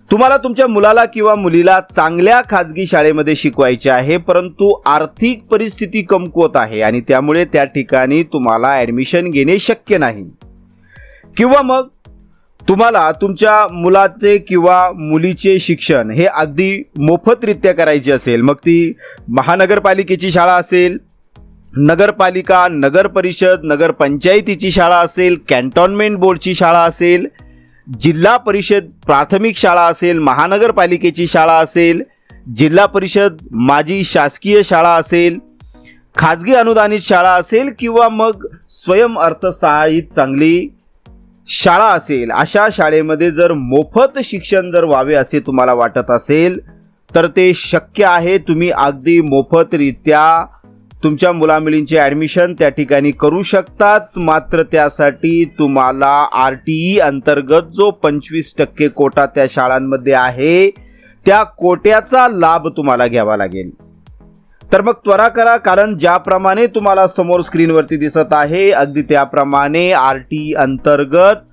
तुम्हाला तुमच्या मुलाला किंवा मुलीला चांगल्या खाजगी शाळेमध्ये शिकवायचे आहे, परंतु आर्थिक परिस्थिती कमकुवत आहे आणि त्यामुळे त्या ठिकाणी तुम्हाला ॲडमिशन घेणे शक्य नाही, किंवा मग तुम्हाला तुमच्या मुलाचे किंवा मुलीचे शिक्षण हे अगदी मोफतरित्या करायचे असेल, मग ती महानगरपालिकेची शाळा असेल, नगरपालिका, नगर परिषद, नगरपंचायतीची शाळा असेल, कॅन्टोन्मेंट बोर्डची शाळा असेल, जिल्हा परिषद प्राथमिक शाळा असेल, महानगरपालिकेची शाळा असेल, जिल्हा परिषद माजी शासकीय शाळा असेल, खाजगी अनुदानित शाळा असेल, किंवा मग स्वयं अर्थसहाय्यित चांगली शाळा असेल, अशा शाळेमध्ये जर मोफत शिक्षण जर व्हावे असे तुम्हाला वाटत असेल तर ते शक्य आहे. तुम्ही अगदी मोफतरित्या तुमच्या मुलामुलींचे ॲडमिशन त्या ठिकाणी करू शकतात. मात्र त्यासाठी तुम्हाला RTE अंतर्गत जो 25% कोटा त्या शाळांमध्ये आहे त्या कोट्याचा लाभ तुम्हाला घ्यावा लागेल. तर मग त्वरा करा, कारण ज्याप्रमाणे तुम्हाला समोर स्क्रीनवरती दिसत आहे अगदी त्याप्रमाणे RTE अंतर्गत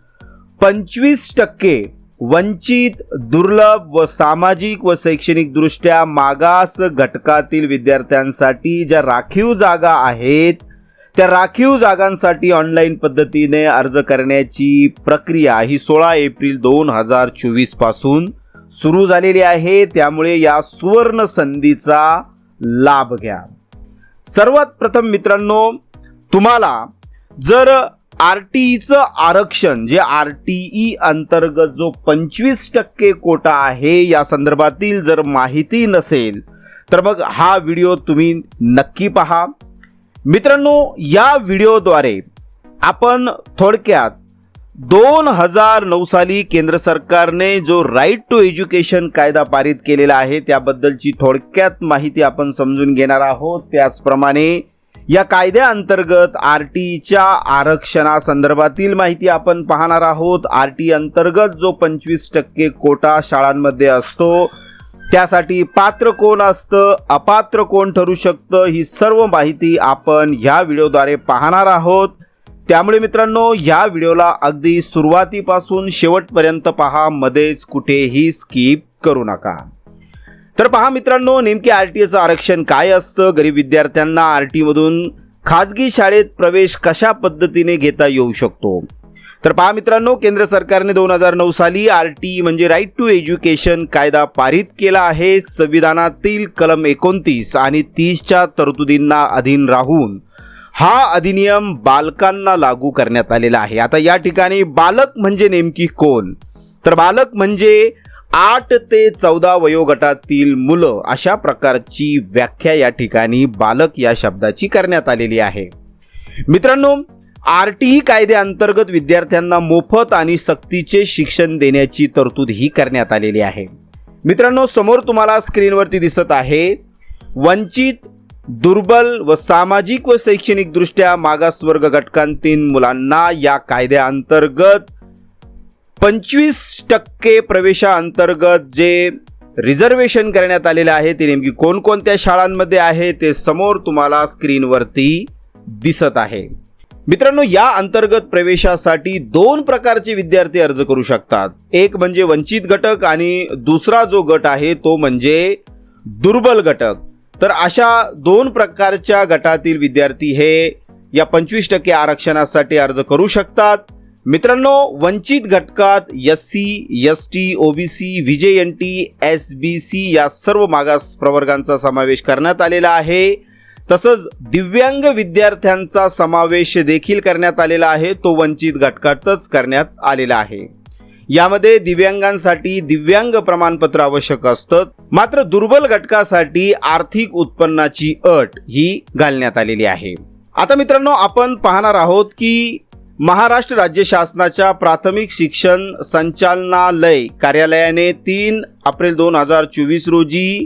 25% वंचित, दुर्लभ व सामाजिक व शैक्षणिक दृष्ट्या मागास घटकातील विद्यार्थ्यांसाठी ज्या राखीव जागा आहेत त्या राखीव जागांसाठी ऑनलाईन पद्धतीने अर्ज करण्याची प्रक्रिया ही 16 एप्रिल 2024 पासून सुरू झालेली आहे. त्यामुळे या सुवर्ण संधीचा लाभ घ्या. सर्वात प्रथम मित्रांनो, तुम्हाला जर RTEचं आरक्षण जे RTE अंतर्गत जो 25% कोटा आहे या संदर्भातील जर माहिती नसेल तर मग हा व्हिडिओ तुम्ही नक्की पहा. मित्रांनो, या व्हिडिओद्वारे आपण थोडक्यात 2009 साली केंद्र सरकारने जो राईट टू एज्युकेशन कायदा पारित केलेला आहे त्याबद्दलची थोडक्यात माहिती आपण समजून घेणार आहोत. त्याचप्रमाणे या कायद्याअंतर्गत RTEच्या आरक्षणासंदर्भातील माहिती आपण पाहणार आहोत. RTE अंतर्गत जो 25% कोटा शाळांमध्ये असतो त्यासाठी पात्र कोण असतं, अपात्र कोण ठरू शकतं, ही सर्व माहिती आपण ह्या व्हिडिओद्वारे पाहणार आहोत. त्यामुळे मित्रांनो, या व्हिडिओला अगदी सुरुवातीपासून शेवटपर्यंत पहा, मध्येच कुठेही स्किप करू नका. तर पहा मित्रांनो, नेमके RTEचं आरक्षण काय असतं, गरीब विद्यार्थ्यांना RTEमधून खाजगी शाळेत प्रवेश कशा पद्धतीने घेता येऊ शकतो. तर पहा मित्रांनो, केंद्र सरकारने 2009 साली RTE म्हणजे राईट टू एज्युकेशन कायदा पारित केला आहे. संविधानातील कलम 29 आणि 30च्या तरतुदींना अधीन राहून हा अधिनियम बालकांना लागू करण्यात आलेला आहे. आता या ठिकाणी बालक म्हणजे नेमकी कोण, तर बालक म्हणजे 8 ते 14 वयोगटातील मुलं, अशा प्रकारची व्याख्या या ठिकाणी बालक या शब्दाची करण्यात आलेली आहे. मित्रांनो, RTE कायद्याअंतर्गत विद्यार्थ्यांना मोफत आणि सक्तीचे शिक्षण देण्याची तरतूद ही करण्यात आलेली आहे. मित्रांनो, समोर तुम्हाला स्क्रीनवरती दिसत आहे वंचित, दुर्बल व सामाजिक व शैक्षणिक दृष्ट्या मागासवर्ग घटकांतील मुलांना या कायद्याअंतर्गत 25% प्रवेशाअंतर्गत जे रिझर्वेशन करण्यात आलेले आहे ते नेमकी कोणकोणत्या शाळांमध्ये आहे ते समोर तुम्हाला स्क्रीनवरती दिसत आहे. मित्रांनो, या अंतर्गत प्रवेशासाठी 2 प्रकारचे विद्यार्थी अर्ज करू शकतात. एक म्हणजे वंचित घटक आणि दुसरा जो गट आहे तो म्हणजे दुर्बल घटक. तर अशा 2 प्रकारच्या गटातील विद्यार्थी हे या 25% आरक्षणासाठी अर्ज करू शकतात. मित्रांनो, वंचित घटकात SC, ST, OBC, VJNT, SBC या सर्व मागास प्रवर्गांचा समावेश करण्यात आलेला आहे. तसंच दिव्यांग विद्यार्थ्यांचा समावेश देखील करण्यात आलेला आहे, तो वंचित घटकातच करण्यात आलेला आहे. यामध्ये दिव्यांगांसाठी दिव्यांग प्रमाणपत्र आवश्यक असतं. मात्र दुर्बल घटकासाठी आर्थिक उत्पन्नाची अट ही घालण्यात आलेली आहे. आता मित्रांनो, आपण पाहणार आहोत की महाराष्ट्र राज्य शासनाच्या प्राथमिक शिक्षण संचालनालय कार्यालयाने 3 एप्रिल 2024 रोजी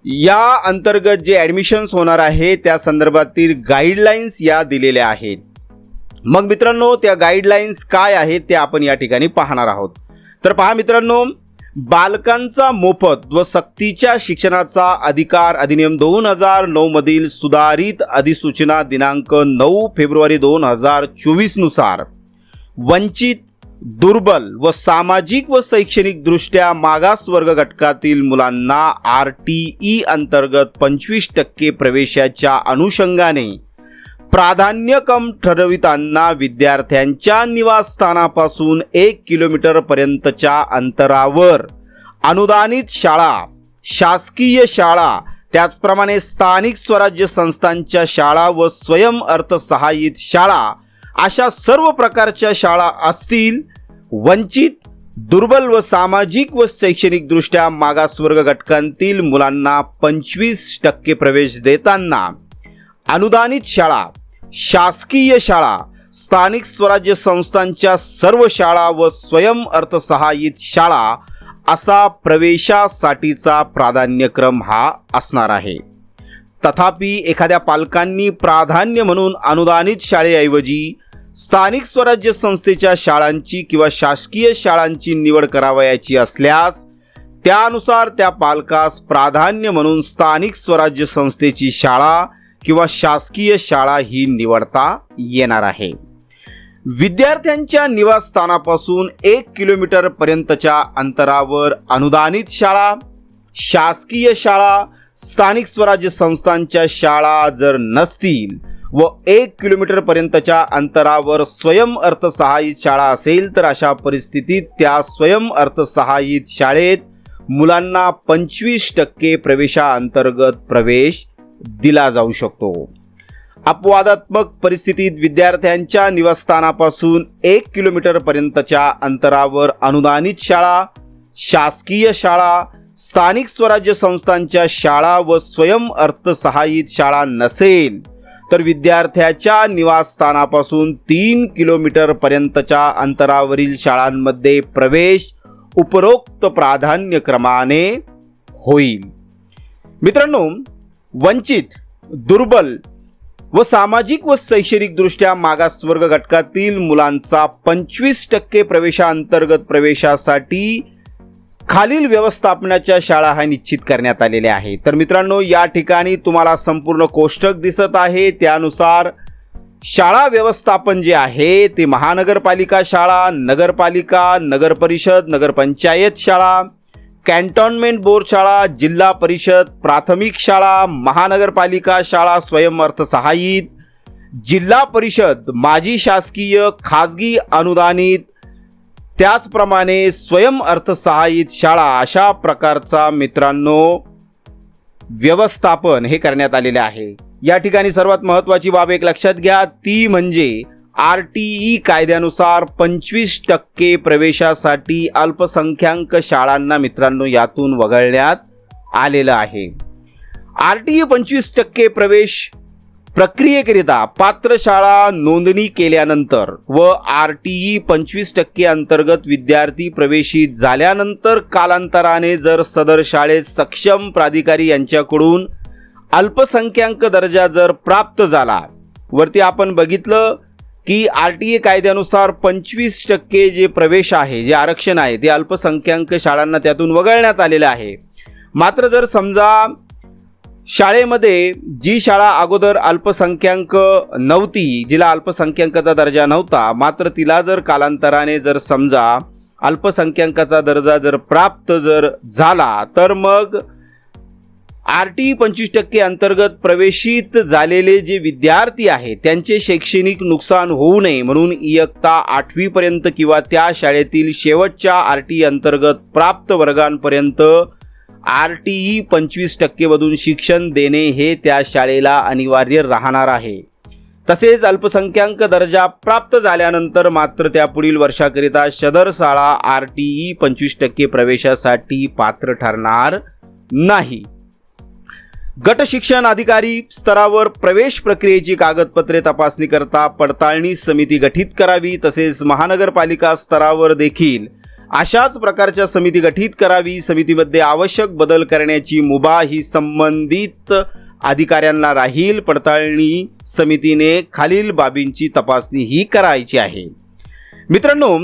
या अंतर्गत जे ॲडमिशन्स होणार आहे त्या संदर्भातील गाईडलाईन्स या दिलेल्या आहेत. मग मित्रांनो, त्या गाईडलाईन्स काय आहेत ते आपण या ठिकाणी पाहणार आहोत. तर पहा मित्रांनो, बालकांचा मोफत व सक्तीच्या शिक्षणाचा अधिकार अधिनियम 2009 मधील सुधारित अधिसूचना दिनांक 9 फेब्रुवारी 2024 नुसार वंचित, दुर्बल व सामाजिक व शैक्षणिक दृष्ट्या मागासवर्ग घटकातील मुलांना RTE अंतर्गत 25% प्रवेशाच्या अनुषंगाने प्राधान्यक्रम ठरविताना विद्यार्थ्यांच्या निवासस्थानापासून 1 किलोमीटर पर्यंतच्या अंतरावर अनुदानित शाळा, शासकीय शाळा, त्याचप्रमाणे स्थानिक स्वराज्य संस्थांच्या शाळा व स्वयं अर्थसहाय्यित शाळा अशा सर्व प्रकारच्या शाळा असतील. वंचित, दुर्बल व सामाजिक व शैक्षणिक दृष्ट्या मागासवर्ग घटकांतील मुलांना 25% प्रवेश देताना अनुदानित शाळा, शासकीय शाळा, स्थानिक स्वराज्य संस्थांच्या सर्व शाळा व स्वयं अर्थसहाय्यित शाळा असा प्रवेशासाठीचा प्राधान्यक्रम हा असणार आहे. तथापि एखाद्या पालकांनी प्राधान्य म्हणून अनुदानित शाळेऐवजी स्थानिक स्वराज्य संस्थेच्या शाळांची किंवा शासकीय शाळांची निवड करावयाची असल्यास त्यानुसार त्या पालकास प्राधान्य म्हणून स्थानिक स्वराज्य संस्थेची शाळा किंवा शासकीय शाळा ही निवडता येणार आहे. विद्यार्थ्यांच्या निवासस्थानापासून 1 किलोमीटर पर्यंतच्या अंतरावर अनुदानित शाळा, शासकीय शाळा, स्थानिक स्वराज्य संस्थांच्या शाळा जर नसतील व 1 किलोमीटर पर्यंतच्या अंतरावर स्वयं अर्थसहाय्यित शाळा असेल तर अशा परिस्थितीत त्या स्वयं अर्थसहाय्यित शाळेत मुलांना 25% प्रवेशाअंतर्गत प्रवेश दिला जाऊ शकतो. अपवादात्मक परिस्थितीत विद्यार्थ्यांच्या निवासस्थानापासून 1 किलोमीटर पर्यंतच्या अंतरावर अनुदानित शाळा, शासकीय शाळा, स्थानिक स्वराज्य संस्थांच्या शाळा व स्वयं अर्थसहाय्यित शाळा नसेल तर विद्यार्थ्याच्या निवासस्थानापासून 3 किलोमीटर पर्यंतच्या अंतरावरील शाळांमध्ये प्रवेश उपरोक्त प्राधान्यक्रमाने होईल. मित्रांनो, वंचित, दुर्बल व सामाजिक व शैक्षणिक दृष्ट्या मागासवर्ग घटकातील मुलांचा 25% प्रवेशाअंतर्गत प्रवेशासाठी खालील व्यवस्थापनाच्या शाळा हा निश्चित करण्यात आलेल्या आहे. तर मित्रांनो, या ठिकाणी तुम्हाला संपूर्ण कोष्टक दिसत आहे. त्यानुसार शाळा व्यवस्थापन जे आहे ते महानगरपालिका शाळा, नगरपालिका, नगरपरिषद, नगरपंचायत शाळा, कॅन्टोन्मेंट बोर्ड शाळा, जिल्हा परिषद, प्राथमिक शाळा, महानगरपालिका शाळा स्वयं अर्थसहाय्यित, जिल्हा परिषद, माजी शासकीय, खाजगी अनुदानित, त्याचप्रमाणे स्वयं अर्थसहाय्यित शाळा अशा प्रकारचा मित्रांनो व्यवस्थापन हे करण्यात आलेले आहे. या ठिकाणी सर्वात महत्त्वाची बाब एक लक्षात घ्या, ती म्हणजे RTE कायद्यानुसार 25% प्रवेशासाठी अल्पसंख्याक शाळांना मित्रांनो यातून वगळण्यात आलेलं आहे. RTE 25% प्रवेश प्रक्रियेकरिता पात्र शाळा नोंदणी केल्यानंतर व RTE 25% अंतर्गत विद्यार्थी प्रवेशित झाल्यानंतर कालांतराने जर सदर शाळेत सक्षम प्राधिकारी यांच्याकडून अल्पसंख्याक दर्जा जर प्राप्त झाला, वरती आपण बघितलं की RTE कायद्यानुसार 25% जे प्रवेश आहे, जे आरक्षण आहे ते अल्पसंख्याक शाळांना त्यातून वगळण्यात आलेलं आहे. मात्र जर समजा शाळेमध्ये जी शाळा अगोदर अल्पसंख्याक नव्हती, जिला अल्पसंख्याकाचा दर्जा नव्हता, मात्र तिला जर कालांतराने जर समजा अल्पसंख्याकाचा दर्जा जर प्राप्त जर झाला तर मग RTE 25% अंतर्गत प्रवेशित झालेले जे विद्यार्थी आहेत त्यांचे शैक्षणिक नुकसान होऊ नये म्हणून इयत्ता 8वी पर्यंत किंवा त्या शाळेतील शेवटच्या RTE अंतर्गत प्राप्त वर्गांपर्यंत RTE 25% मधून शिक्षण देणे हे त्या शाळेला अनिवार्य राहणार आहे. तसेच अल्पसंख्याक दर्जा प्राप्त झाल्यानंतर मात्र त्या पुढील वर्षाकरिता सदर शाळा RTE 25% प्रवेशासाठी पात्र ठरणार नाही. गट शिक्षण अधिकारी स्तरावर प्रवेश प्रक्रियेची कागदपत्रे तपासणी करता पडताळणी समिती गठीत करावी. तसेच महानगरपालिका स्तरावर देखील अशाच प्रकारच्या समिती गठीत करावी. समितीमध्ये आवश्यक बदल करण्याची मुभा ही संबंधित अधिकाऱ्यांना राहील. पडताळणी समितीने खालील बाबींची तपासणी ही करायची आहे. मित्रांनो,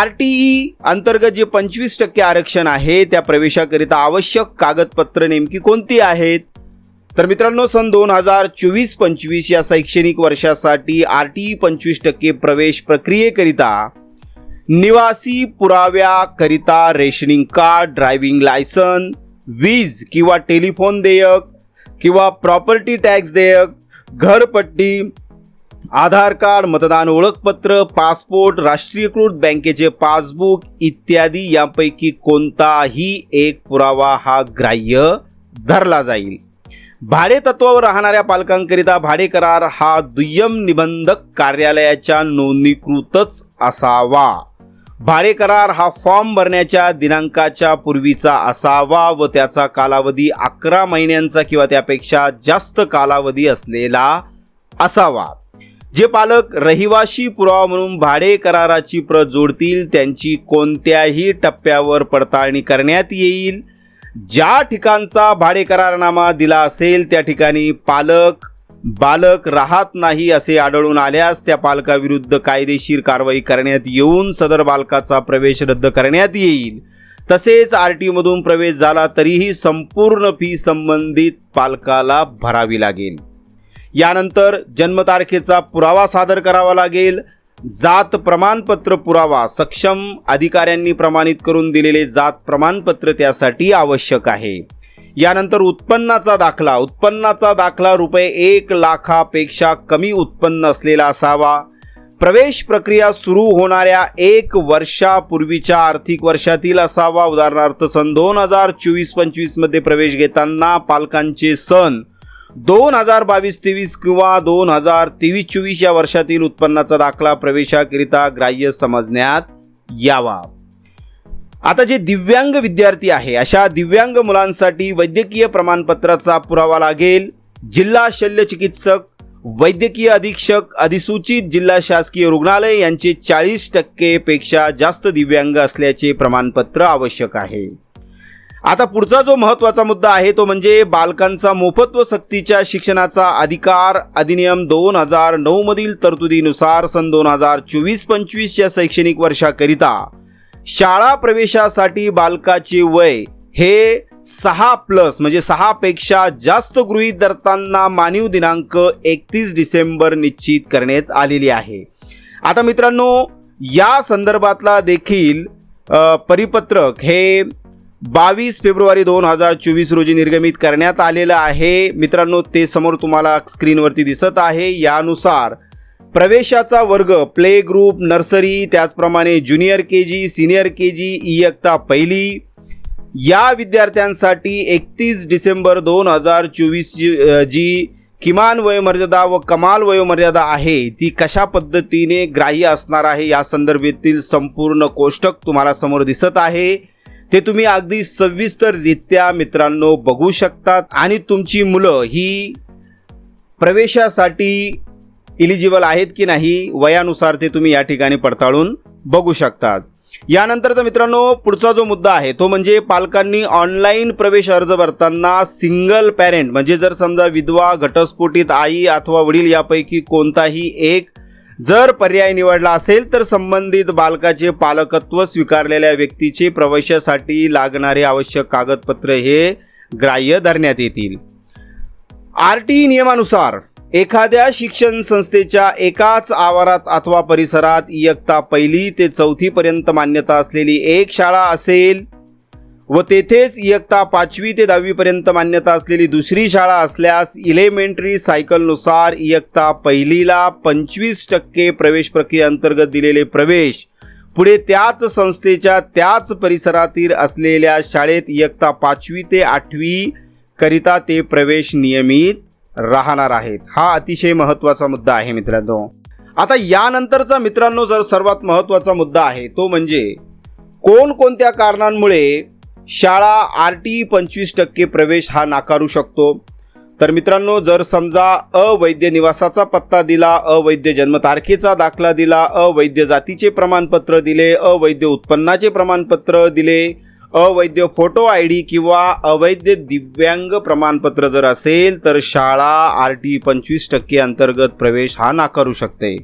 RTE अंतर्गत जे 25% आरक्षण आहे त्या प्रवेशाकरिता आवश्यक कागदपत्र नेमकी कोणती आहेत? तर मित्रांनो, सन 2024-25 या शैक्षणिक वर्षासाठी RTE 25% प्रवेश प्रक्रियेकरिता निवासी पुराव्याकरिता रेशनिंग कार्ड, ड्रायव्हिंग लायसन, वीज किंवा टेलिफोन देयक किंवा प्रॉपर्टी टॅक्स देयक, घरपट्टी, आधार कार्ड, मतदान ओळखपत्र, पासपोर्ट, राष्ट्रीयकृत बँकेचे पासबुक इत्यादी यांपैकी कोणताही एक पुरावा हा ग्राह्य धरला जाईल. भाडे तत्वावर राहणाऱ्या पालकांकरिता भाडे करार हा दुय्यम निबंधक कार्यालयाच्या नोंदणीकृतच असावा. भाडे करार हा फॉर्म भरण्याच्या दिनांकाच्या पूर्वीचा असावा व त्याचा कालावधी 11 महिन्यांचा किंवा त्यापेक्षा जास्त कालावधी असलेला असावा. जे पालक रहिवाशी पुरावा म्हणून भाडे कराराची प्रत जोडतील त्यांची कोणत्याही टप्प्यावर पडताळणी करण्यात येईल. ज्या ठिकाणचा भाडे करारनामा दिला असेल त्या ठिकाणी बालक राहत नाही असे आढळून आल्यास त्या पालकाविरुद्ध कायदेशीर कारवाई करण्यात येऊन सदर बालकाचा प्रवेश रद्द करण्यात येईल. तसेच RTO मधून प्रवेश झाला तरीही संपूर्ण फी संबंधित पालकाला भरावी लागेल. यानंतर जन्मतारखेचा पुरावा सादर करावा लागेल. जात प्रमाणपत्र पुरावा सक्षम अधिकाऱ्यांनी प्रमाणित करून दिलेले जात प्रमाणपत्र त्यासाठी आवश्यक आहे. यानंतर उत्पन्नाचा दाखला रुपये 1 लाखापेक्षा कमी उत्पन्न असलेला असावा. प्रवेश प्रक्रिया सुरू होणाऱ्या 1 वर्षापूर्वीच्या आर्थिक वर्षातील असावा. उदाहरणार्थ सन 2024-25 मध्ये प्रवेश घेताना पालकांचे सन 2022-23 किंवा 2023-24 या वर्षातील उत्पन्नाचा दाखला प्रवेशाकरिता ग्राह्य समजण्यात यावा. आता जे दिव्यांग विद्यार्थी आहे अशा दिव्यांग मुलांसाठी वैद्यकीय प्रमाणपत्राचा पुरावा लागेल. जिल्हा शल्य चिकित्सक, वैद्यकीय अधीक्षक, अधिसूचित जिल्हा शासकीय रुग्णालय यांचे 40% पेक्षा जास्त दिव्यांग असल्याचे प्रमाणपत्र आवश्यक आहे. आता पुढचा जो महत्त्वाचा मुद्दा आहे तो म्हणजे बालकांचा मोफत व सक्तीच्या शिक्षणाचा अधिकार अधिनियम 2009 मधील तरतुदीनुसार सन 2024-25 या शैक्षणिक वर्षाकरिता शाळा प्रवेशासाठी बालकाचे वय हे 6+ म्हणजे 6 पेक्षा जास्त गृहीत धरताना मानीव दिनांक 31 डिसेंबर निश्चित करण्यात आलेली आहे. आता मित्रांनो या संदर्भातला देखील परिपत्रक हे 22 फेब्रुवारी 2024 रोजी निर्गमित करण्यात आलेलं आहे. मित्रांनो ते समोर तुम्हाला स्क्रीनवरती दिसत आहे. यानुसार प्रवेशाचा वर्ग प्ले ग्रुप, नर्सरी, त्याचप्रमाणे ज्युनियर KG, सिनियर KG, इयत्ता पहिली या विद्यार्थ्यांसाठी 31 डिसेंबर 2024 जी किमान वयोमर्यादा व कमाल वयोमर्यादा आहे ती कशा पद्धतीने ग्राह्य असणार आहे या संदर्भातील संपूर्ण कोष्टक तुम्हाला समोर दिसत आहे. ते तुम्ही अगदी सविस्तररित्या मित्रांनो बघू शकतात आणि तुमची मुलं ही प्रवेशासाठी इलिजिबल आहेत की नाही वयानुसार ते तुम्ही या ठिकाणी पडताळून बघू शकतात. यानंतरचा मित्रांनो पुढचा जो मुद्दा आहे तो म्हणजे पालकांनी ऑनलाईन प्रवेश अर्ज भरताना सिंगल पॅरेंट म्हणजे जर समजा विधवा, घटस्फोटित आई अथवा वडील यापैकी कोणताही एक जर पर्याय निवडला असेल तर संबंधित बालकाचे पालकत्व स्वीकारलेल्या व्यक्तीचे प्रवेशासाठी लागणारे आवश्यक कागदपत्र हे ग्राह्य धरण्यात येतील. RTE नियमानुसार एखाद्या शिक्षण संस्थेच्या एकाच आवारात अथवा परिसरात इयत्ता पहिली ते 4थी पर्यंत मान्यता असलेली एक शाळा असेल व तेथेच इयत्ता 5वी ते 10वी पर्यंत मान्यता असलेली दुसरी शाळा असल्यास इलेमेंटरी सायकलनुसार इयत्ता पहिलीला 25% प्रवेश प्रक्रियेअंतर्गत दिलेले प्रवेश पुढे त्याच संस्थेच्या त्याच परिसरातील असलेल्या शाळेत इयत्ता 5वी ते 8वी करिता ते प्रवेश नियमित राहणार आहेत. हा अतिशय महत्त्वाचा मुद्दा आहे मित्रांनो. आता यानंतरचा मित्रांनो जर सर्वात महत्त्वाचा मुद्दा आहे तो म्हणजे कोणकोणत्या कारणांमुळे शाळा RTE 25% प्रवेश हा नाकारू शकतो. तर मित्रांनो जर समजा अवैध निवासाचा पत्ता दिला, अवैध जन्मतारखेचा दाखला दिला, अवैध जातीचे प्रमाणपत्र दिले, अवैध उत्पन्नाचे प्रमाणपत्र दिले, अवैध फोटो ID किंवा अवैध दिव्यांग प्रमाणपत्र जर असेल तर शाळा RTE 25% अंतर्गत प्रवेश हा नाकारू शकते.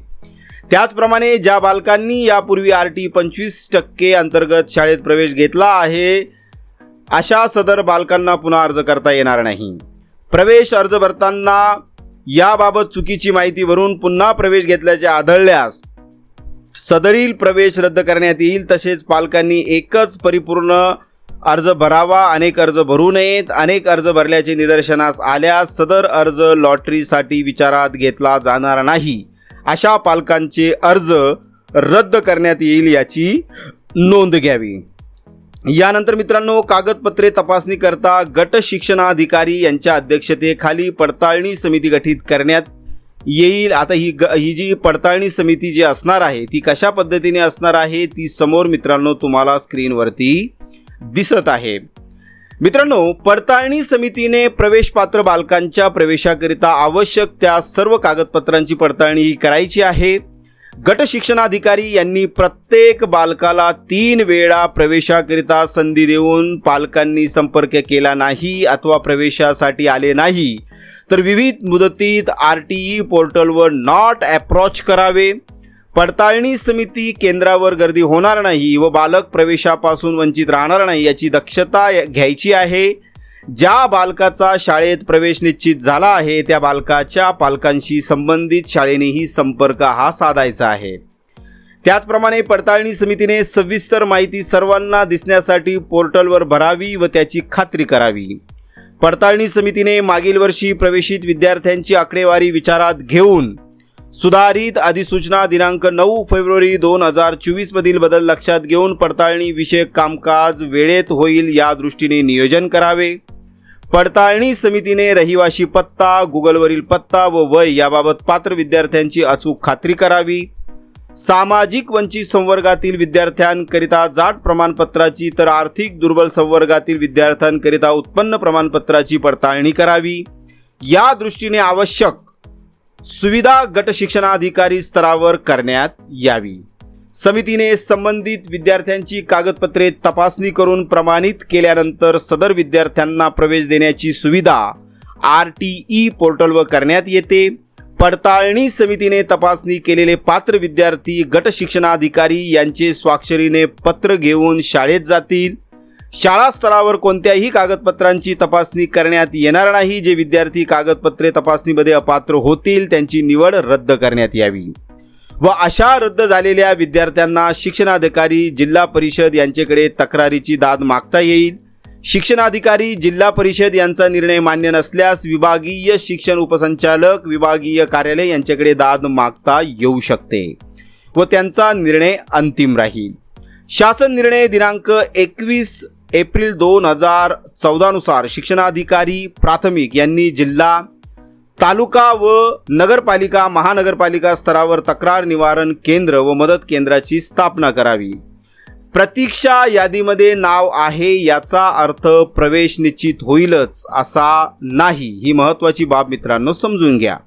त्याचप्रमाणे ज्या बालकांनी यापूर्वी RTE 25% अंतर्गत शाळेत प्रवेश घेतला आहे अशा सदर बालकांना पुन्हा अर्ज करता येणार नाही. प्रवेश अर्ज भरताना याबाबत चुकीची माहिती भरून पुन्हा प्रवेश घेतल्याचे आढळल्यास सदरील प्रवेश रद्द करण्यात येईल. तसेच पालकांनी एकच परिपूर्ण अर्ज भरावा, अनेक अर्ज भरू नयेत. अनेक अर्ज भरल्याचे निदर्शनास आल्यास सदर अर्ज लॉटरीसाठी विचारात घेतला जाणार नाही. अशा पालकांचे अर्ज रद्द करण्यात येईल याची नोंद घ्यावी. यानंतर मित्रांनो, कागदपत्रे तपासणी करता गट शिक्षणाधिकारी यांच्या अध्यक्षतेखाली पडताळणी समिती गठीत करण्यात येईल. आता ही जी पडताळणी समिती जी असणार आहे ती कशा पद्धतीने असणार आहे ती समोर मित्रांनो तुम्हाला स्क्रीनवरती दिसत आहे. मित्रांनो, पडताळणी समितीने प्रवेशपात्र बालकांच्या प्रवेशाकरिता आवश्यक त्या सर्व कागदपत्रांची पडताळणी करायची आहे. गट शिक्षणाधिकारी यांनी प्रत्येक बालकाला 3 वेळा प्रवेशाकरिता संधी देऊन पालकांनी संपर्क केला नाही अथवा प्रवेशासाठी आले नाही तर विविध मुदतीत RTE पोर्टलवर नॉट अप्रोच करावे. पडताळणी समिती केंद्रावर गर्दी होणार नाही व बालक प्रवेशापासून वंचित राहणार नाही याची दक्षता घ्यायची आहे. ज्या बालकाचा शाळेत प्रवेश निश्चित झाला आहे त्या बालकाच्या पालकांशी संबंधित शाळेनेही संपर्क हा साधायचा आहे. त्याचप्रमाणे पडताळणी समितीने सविस्तर माहिती सर्वांना दिसण्यासाठी पोर्टलवर भरावी व त्याची खात्री करावी. पडताळणी समितीने मागील वर्षी प्रवेशित विद्यार्थ्यांची आकडेवारी विचारात घेऊन सुधारित अधिसूचना दिनांक 9 फेब्रुवारी 2024 मधील बदल लक्षात घेऊन पडताळणी विषयक कामकाज वेळेत होईल या दृष्टीने नियोजन करावे. पडताळणी समितीने रहिवाशी पत्ता, गुगलवरील पत्ता व वय याबाबत पात्र विद्यार्थ्यांची अचूक खात्री करावी. सामाजिक वंचित संवर्गातील विद्यार्थ्यांकरिता जात प्रमाणपत्राची तर आर्थिक दुर्बल संवर्गातील विद्यार्थ्यांकरिता उत्पन्न प्रमाणपत्राची पडताळणी करावी. या दृष्टीने आवश्यक सुविधा गट शिक्षणाधिकारी स्तरावर करण्यात यावी. समितीने संबंधित विद्यार्थ्यांची कागदपत्रे तपासणी करून प्रमाणित केल्यानंतर सदर विद्यार्थ्यांना प्रवेश देण्याची सुविधा RTE पोर्टलवर करण्यात येते. पडताळणी समितीने तपासणी केलेले पात्र विद्यार्थी गट शिक्षणाधिकारी यांचे स्वाक्षरीने पत्र घेऊन शाळेत जातील. शाळा स्तरावर कोणत्याही कागदपत्रांची तपासणी करण्यात येणार नाही. जे विद्यार्थी कागदपत्रे तपासणीमध्ये अपात्र होतील त्यांची निवड रद्द करण्यात यावी व अशा रद्द झालेल्या विद्यार्थ्यांना शिक्षणाधिकारी जिल्हा परिषद यांच्याकडे तक्रारीची दाद मागता येईल. शिक्षणाधिकारी जिल्हा परिषद यांचा निर्णय मान्य नसल्यास विभागीय शिक्षण उपसंचालक विभागीय कार्यालय यांच्याकडे दाद मागता येऊ शकते व त्यांचा निर्णय अंतिम राहील. शासन निर्णय दिनांक 21 एप्रिल 2014 नुसार शिक्षणाधिकारी प्राथमिक यांनी जिल्हा, तालुका व नगरपालिका, महानगरपालिका स्तरावर तक्रार निवारण केंद्र व मदत केंद्राची स्थापना करावी. प्रतीक्षा यादीमध्ये नाव आहे याचा अर्थ प्रवेश निश्चित होईलच असा नाही. ही महत्त्वाची बाब मित्रांनो समजून घ्या.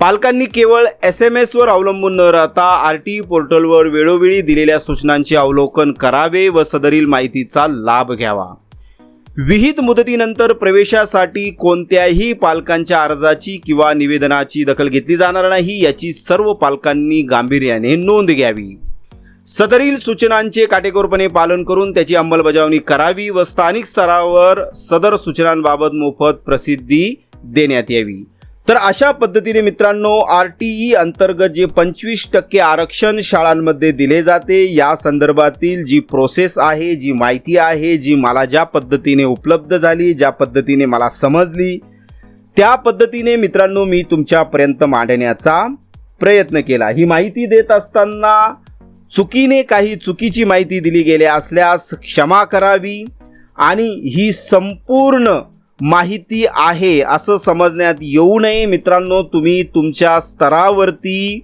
पालकांनी केवळ SMS वर अवलंबून न राहता RTE पोर्टलवर वेळोवेळी दिलेल्या सूचनांचे अवलोकन करावे व सदरील माहितीचा लाभ घ्यावा. विहित मुदतीनंतर प्रवेशासाठी कोणत्याही पालकांच्या अर्जाची किंवा निवेदनाची दखल घेतली जाणार नाही याची सर्व पालकांनी गांभीर्याने नोंद घ्यावी. सदरील सूचनांचे काटेकोरपणे पालन करून त्याची अंमलबजावणी करावी व स्थानिक स्तरावर सदर सूचनांबाबत मोफत प्रसिद्धी देण्यात यावी. तर अशा पद्धतीने मित्रांनो RTE अंतर्गत जे 25% आरक्षण शाळांमध्ये दिले जाते या संदर्भातील जी प्रोसेस आहे, जी माहिती आहे, जी मला ज्या पद्धतीने उपलब्ध झाली, ज्या पद्धतीने मला समजली त्या पद्धतीने मित्रांनो मी तुमच्यापर्यंत मांडण्याचा प्रयत्न केला. ही माहिती देत असताना चुकीने काही चुकीची माहिती दिली गेली असल्यास क्षमा करावी आणि ही संपूर्ण माहिती आहे असं समजण्यात येऊ नये. मित्रांनो, तुम्ही तुमच्या स्तरावरती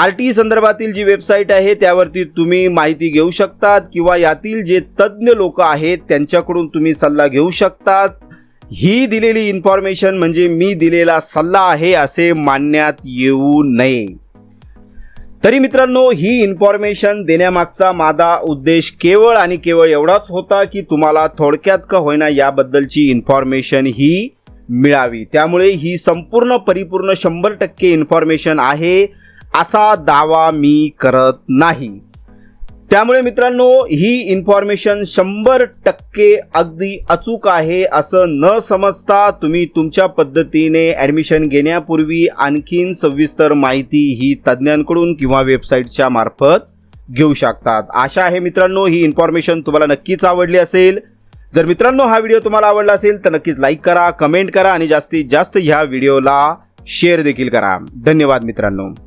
RTE संदर्भातील जी वेबसाईट आहे त्यावरती तुम्ही माहिती घेऊ शकतात किंवा यातील जे तज्ज्ञ लोक आहेत त्यांच्याकडून तुम्ही सल्ला घेऊ शकतात. ही दिलेली इन्फॉर्मेशन म्हणजे मी दिलेला सल्ला आहे असे मानण्यात येऊ नये. तरी मित्रांनो ही इन्फॉर्मेशन देण्यामागचा माझा उद्देश केवळ आणि केवळ एवढाच होता की तुम्हाला थोडक्यात का होईना याबद्दलची इन्फॉर्मेशन ही मिळावी. त्यामुळे ही संपूर्ण परिपूर्ण 100% इन्फॉर्मेशन आहे असा दावा मी करत नाही. त्यामुळे मित्रांनो, ही इन्फॉर्मेशन 100% अगदी अचूक आहे असं न समजता तुम्ही तुमच्या पद्धतीने ॲडमिशन घेण्यापूर्वी आणखीन सविस्तर माहिती ही तज्ज्ञांकडून किंवा वेबसाईटच्या मार्फत घेऊ शकतात. आशा आहे मित्रांनो, ही इन्फॉर्मेशन तुम्हाला नक्कीच आवडली असेल. जर मित्रांनो हा व्हिडिओ तुम्हाला आवडला असेल तर नक्कीच लाईक करा, कमेंट करा आणि जास्तीत जास्त ह्या व्हिडिओला शेअर देखील करा. धन्यवाद मित्रांनो.